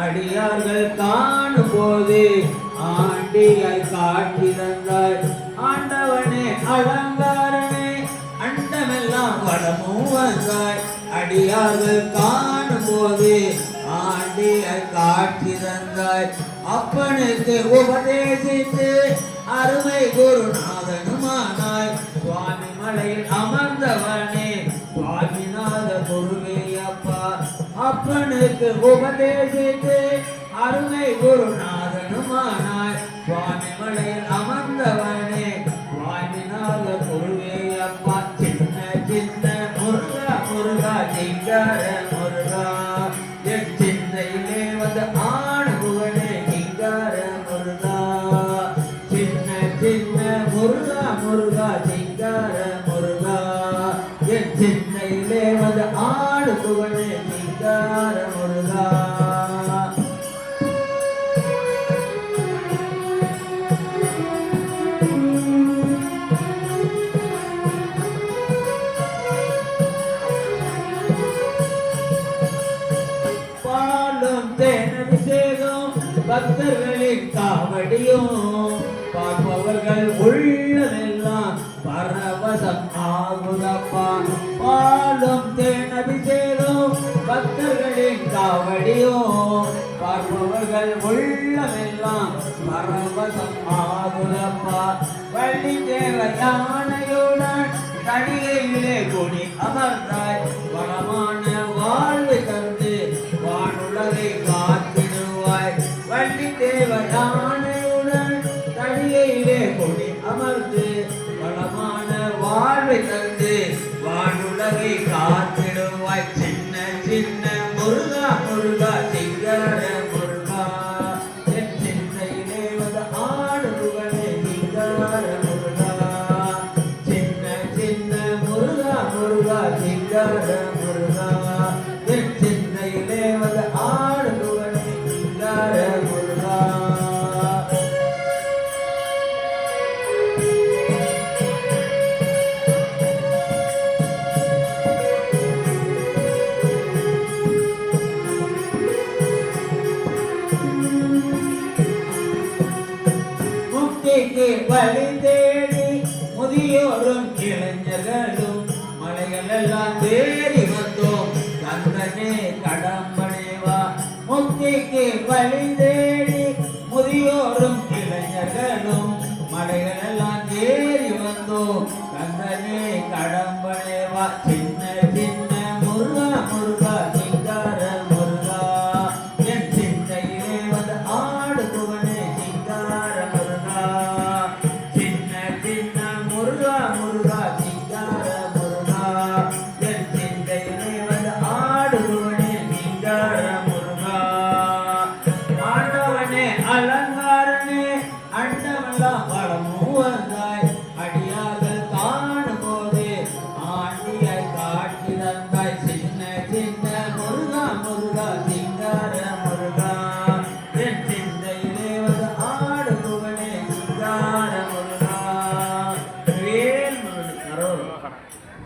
அடியார்கள் காணும் போது ஆண்டியாய் காட்சி தந்தாய். ஆண்டவனே அலங்காரனே அண்டமெல்லாம் வளமும் வந்தாய். அடியார்கள் காணும் போது ஆண்டியாய் காட்சி தந்தாய். அப்பனுக்கு உபதேசித்து அருமை குருநாதனுமானாய். சுவாமி மலையில் அமர்ந்தவனே சுவாமிநாத குருவே அப்பா. அப்பனுக்கு உபதேசித்து அருமை குருநாதனுமானாய். சுவாமி மலையில் அமர்ந்தவனே சுவாமிநாத குருவே அப்பா. சின்ன சின்ன முருகா முருகா சிங்கார முருகா என் சிந்தையிலே வந்து ஆணுபவனே சிங்கார முருகா. சின்ன சின்ன முருகா முருகா சிங்கார முருகா என் சிந்தையிலே வந்து ஆணுபவனே சிங்கார முருகா. பக்தர்களின் காவடியும் பார்ப்பவர்கள் உள்ளமெல்லாம் பரவசம் ஆகுதப்பா. பாலும் தேன் அபிஷேகம் பக்தர்களின் காவடியும் பார்ப்பவர்கள் உள்ளமெல்லாம் பரவசம் ஆகுதப்பா. வள்ளி தேவ யானையுடன் தனியிலே கொடி அமர்ந்தாய். வளமான வாழ்வு தந்து வானுலகை காத்திடுவாய். வள்ளி தேவ யானையுடன் தனியிலே கொடி அமர்ந்து வளமான வாழ்வை தந்து வானுலகை காத்திடுவாய். சின்ன சின்ன முருகா முருகா சிங்கார முருகா என் சிந்தையிலே வந்து ஆடுபவனே சிங்கார முருகா. சின்ன சின்ன முருகா முருகா சிங்கார முருகா என் சிந்தையிலே வந்து ஆடுபவனே சிங்கார முருகா. முக்திக்கு வழி தேடி முதியோரும் இளைஞர்களும் மலைகள் எல்லாம் தேடி வந்தோம் கந்தனே கடம்பனேவா. முக்திக்கு வழி தேடி முதியோரும் இளைஞர்களும் மலைகள் எல்லாம் தேடி வந்தோம் கந்தனே கடம்பனேவா. சின்ன